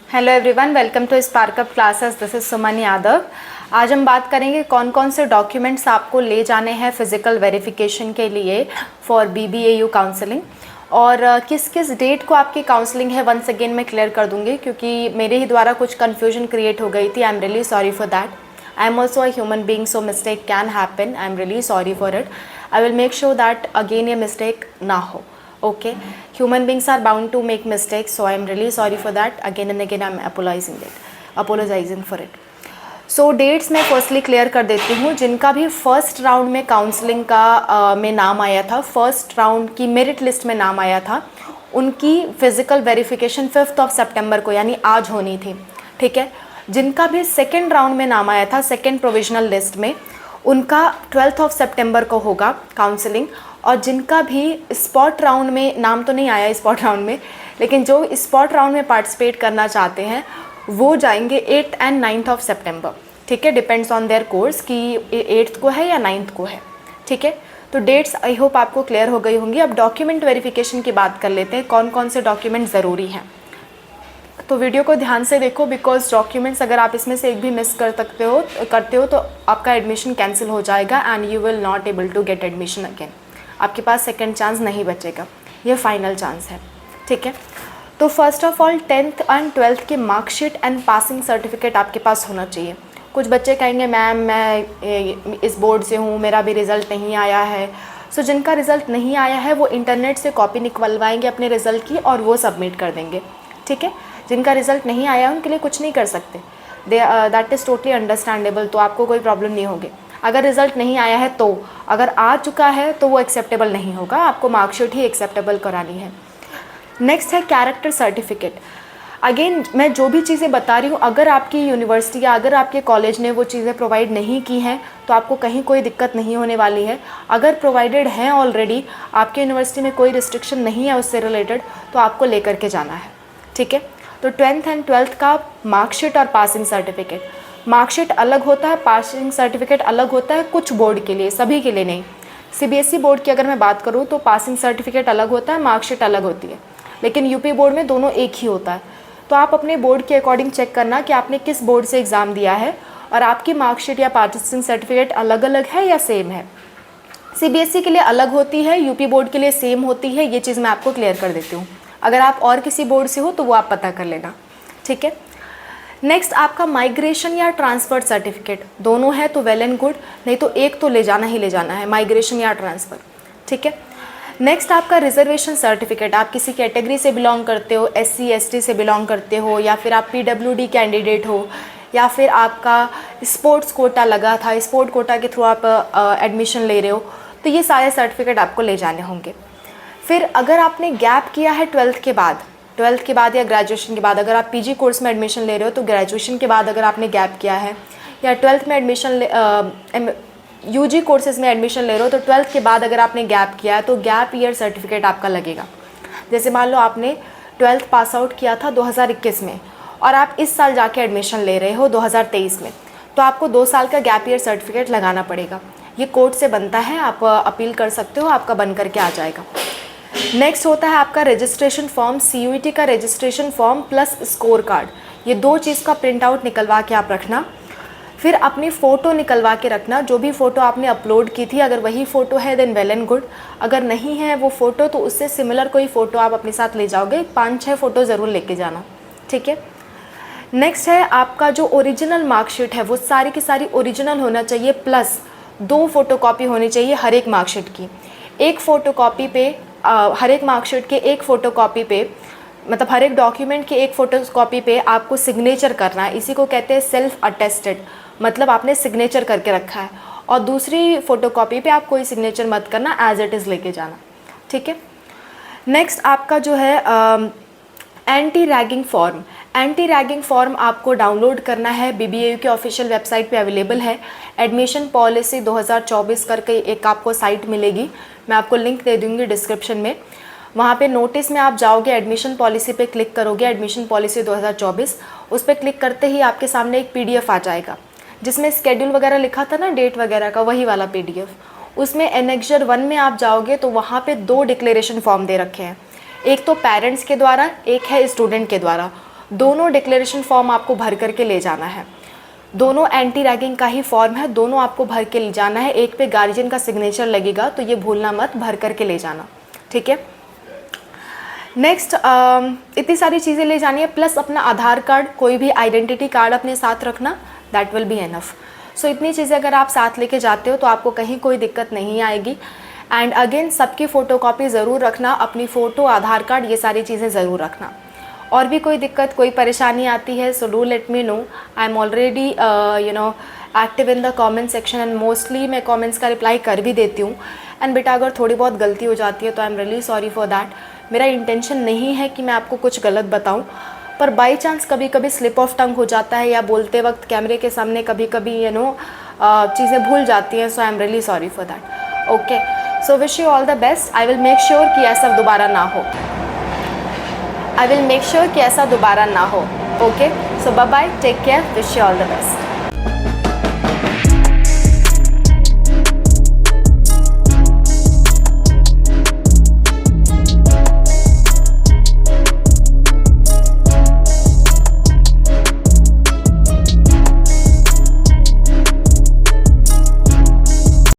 Hello everyone, welcome to Spark Up classes. This is Suman Yadav. आज हम बात करेंगे कौन कौन से डॉक्यूमेंट्स आपको ले जाने हैं फिज़िकल वेरिफिकेशन के लिए फॉर BBAU काउंसलिंग, और किस किस डेट को आपकी काउंसलिंग है। वंस अगेन मैं क्लियर कर दूंगी क्योंकि मेरे ही द्वारा कुछ कन्फ्यूजन क्रिएट हो गई थी। आई am really sorry for that. I am also a human being, so mistake can happen. I am really sorry for it. I will make sure that again ये मिस्टेक ना हो. Okay, human beings are bound to make mistakes, so I am really sorry for that. Again and again I am apologizing for it. So dates मैं firstly clear कर देती हूँ। जिनका भी first round में काउंसलिंग का में नाम आया था, फर्स्ट राउंड की मेरिट लिस्ट में नाम आया था, उनकी फिजिकल वेरिफिकेशन 5 सितंबर को यानी आज होनी थी। ठीक है। जिनका भी सेकेंड राउंड में नाम आया था, सेकेंड प्रोविजनल लिस्ट में, उनका 12 सितंबर को होगा काउंसलिंग। और जिनका भी स्पॉट राउंड में नाम तो नहीं आया स्पॉट राउंड में, लेकिन जो स्पॉट राउंड में पार्टिसिपेट करना चाहते हैं वो जाएंगे 8 एंड 9 सितंबर। ठीक है, डिपेंड्स ऑन देयर कोर्स कि 8 को है या 9 को है। ठीक है, तो डेट्स आई होप आपको क्लियर हो गई होंगी। अब डॉक्यूमेंट वेरिफिकेशन की बात कर लेते हैं, कौन कौन से डॉक्यूमेंट ज़रूरी हैं। तो वीडियो को ध्यान से देखो, बिकॉज डॉक्यूमेंट्स अगर आप इसमें से एक भी मिस करते हो तो आपका एडमिशन कैंसिल हो जाएगा and you will not able to get admission again. आपके पास सेकंड चांस नहीं बचेगा, ये फाइनल चांस है। ठीक है, तो first of all 10th and 12th की मार्कशीट एंड पासिंग सर्टिफिकेट आपके पास होना चाहिए। कुछ बच्चे कहेंगे मैम मैं इस बोर्ड से हूँ, मेरा भी रिज़ल्ट नहीं आया है। सो जिनका रिज़ल्ट नहीं आया है वो इंटरनेट से कॉपी निकलवाएंगे अपने रिज़ल्ट की और वो सबमिट कर देंगे। ठीक है, जिनका रिज़ल्ट नहीं आया उनके लिए कुछ नहीं कर सकते, दैट इज़ टोटली अंडरस्टैंडेबल। तो आपको कोई प्रॉब्लम नहीं होगी। अगर रिज़ल्ट नहीं आया है तो, अगर आ चुका है तो वो एक्सेप्टेबल नहीं होगा, आपको मार्कशीट ही एक्सेप्टेबल करानी है। नेक्स्ट है कैरेक्टर सर्टिफिकेट। अगेन मैं जो भी चीज़ें बता रही हूँ, अगर आपकी यूनिवर्सिटी या अगर आपके कॉलेज ने वो चीज़ें प्रोवाइड नहीं की हैं तो आपको कहीं कोई दिक्कत नहीं होने वाली है। अगर प्रोवाइडेड हैं ऑलरेडी, आपके यूनिवर्सिटी में कोई रिस्ट्रिक्शन नहीं है उससे रिलेटेड, तो आपको लेकर के जाना है। ठीक है, तो 10th एंड 12th का मार्कशीट और पासिंग सर्टिफिकेट, मार्कशीट अलग होता है, पासिंग सर्टिफिकेट अलग होता है कुछ बोर्ड के लिए, सभी के लिए नहीं। CBSE बोर्ड की अगर मैं बात करूँ तो पासिंग सर्टिफिकेट अलग होता है, मार्कशीट अलग होती है, लेकिन यूपी बोर्ड में दोनों एक ही होता है। तो आप अपने बोर्ड के अकॉर्डिंग चेक करना कि आपने किस बोर्ड से एग्ज़ाम दिया है और आपकी मार्कशीट या पासिंग सर्टिफिकेट अलग अलग है या सेम है। CBSE के लिए अलग होती है, यूपी बोर्ड के लिए सेम होती है। ये चीज़ मैं आपको क्लियर कर देती हूँ। अगर आप और किसी बोर्ड से हो तो वो आप पता कर लेना। ठीक है, नेक्स्ट आपका माइग्रेशन या ट्रांसफ़र सर्टिफिकेट, दोनों है तो वेल एंड गुड, नहीं तो एक तो ले जाना ही ले जाना है, माइग्रेशन या ट्रांसफ़र। ठीक है, नेक्स्ट आपका रिजर्वेशन सर्टिफिकेट। आप किसी कैटेगरी से बिलोंग करते हो, SC ST से बिलोंग करते हो, या फिर आप PWD कैंडिडेट हो, या फिर आपका स्पोर्ट्स कोटा लगा था, स्पोर्ट कोटा के थ्रू आप एडमिशन ले रहे हो, तो ये सारे सर्टिफिकेट आपको ले जाने होंगे। फिर अगर आपने गैप किया है 12th के बाद या ग्रेजुएशन के बाद, अगर आप PG कोर्स में एडमिशन ले रहे हो तो ग्रेजुएशन के बाद अगर आपने गैप किया है, या 12th में एडमिशन UG कोर्सेज़ में एडमिशन ले रहे हो तो 12th के बाद अगर आपने गैप किया है तो गैप ईयर सर्टिफिकेट आपका लगेगा। जैसे मान लो आपने 12th पास आउट किया था 2021 में और आप इस साल जाके एडमिशन ले रहे हो 2023 में, तो आपको 2 साल का गैप ईयर सर्टिफिकेट लगाना पड़ेगा। ये कोर्ट से बनता है, आप अपील कर सकते हो, आपका बन करके आ जाएगा। नेक्स्ट होता है आपका रजिस्ट्रेशन फॉर्म, CUET का registration form plus score card. ये 2 चीज़ का प्रिंट आउट निकलवा के आप रखना। फिर अपनी फ़ोटो निकलवा के रखना, जो भी फ़ोटो आपने अपलोड की थी, अगर वही फ़ोटो है देन वेल एंड गुड। अगर नहीं है वो फ़ोटो तो उससे सिमिलर कोई फ़ोटो आप अपने साथ ले जाओगे, 5-6 फ़ोटो ज़रूर लेके जाना। ठीक है, नेक्स्ट है आपका जो ओरिजिनल मार्कशीट है वो सारी की सारी ओरिजिनल होना चाहिए, प्लस 2 फ़ोटोकॉपी होनी चाहिए हर एक मार्कशीट की। एक फ़ोटोकॉपी पे हर एक मार्कशीट के एक फ़ोटोकॉपी पे, मतलब हर एक डॉक्यूमेंट के एक फ़ोटोकॉपी पे आपको सिग्नेचर करना है। इसी को कहते हैं सेल्फ अटेस्टेड, मतलब आपने सिग्नेचर करके रखा है। और दूसरी फ़ोटोकॉपी पे आप कोई सिग्नेचर मत करना, एज इट इज़ लेके जाना। ठीक है, नेक्स्ट आपका जो है anti ragging form. Anti ragging form आपको डाउनलोड करना है, BBAU के ऑफिशियल वेबसाइट पे अवेलेबल है। एडमिशन पॉलिसी 2024 करके एक आपको साइट मिलेगी, मैं आपको लिंक दे दूँगी डिस्क्रिप्शन में। वहाँ पे नोटिस में आप जाओगे, एडमिशन पॉलिसी पे क्लिक करोगे, एडमिशन पॉलिसी 2024, उस पर क्लिक करते ही आपके सामने एक PDF आ जाएगा जिसमें स्केड्यूल वगैरह लिखा था ना, डेट वगैरह का, वही वाला PDF। उसमें एनेक्जर 1 में आप जाओगे तो वहाँ पे 2 डिक्लेरेशन फॉर्म दे रखे हैं, एक तो पेरेंट्स के द्वारा, एक है स्टूडेंट के द्वारा। दोनों डिक्लेरेशन फॉर्म आपको भर करके ले जाना है। दोनों एंटी रैगिंग का ही फॉर्म है, दोनों आपको भर के ले जाना है। एक पे गार्जियन का सिग्नेचर लगेगा, तो ये भूलना मत, भर करके ले जाना, ठीक है। नेक्स्ट इतनी सारी चीज़ें ले जानी है, प्लस अपना आधार कार्ड, कोई भी आइडेंटिटी कार्ड अपने साथ रखना, दैट विल बी एनफ। सो इतनी चीज़ें अगर आप साथ लेके जाते हो तो आपको कहीं कोई दिक्कत नहीं आएगी। एंड अगेन सबकी फ़ोटोकॉपी ज़रूर रखना, अपनी फ़ोटो, आधार कार्ड, ये सारी चीज़ें ज़रूर रखना। और भी कोई दिक्कत, कोई परेशानी आती है, so do let me know. I am already active in the comment section and mostly मैं कमेंट्स का रिप्लाई कर भी देती हूँ। एंड बेटा अगर थोड़ी बहुत गलती हो जाती है तो आई am really sorry for that. मेरा इंटेंशन नहीं है कि मैं आपको कुछ गलत बताऊँ, पर बाई चांस कभी कभी स्लिप ऑफ टंग हो जाता है, या बोलते वक्त कैमरे के सामने कभी कभी चीज़ें भूल जाती हैं। So I am really sorry for that. Okay, so wish you all the best. I will make sure कि ऐसा दोबारा ना हो। I will make sure कि ऐसा दोबारा ना हो। Okay, so bye bye, take care, wish you all the best.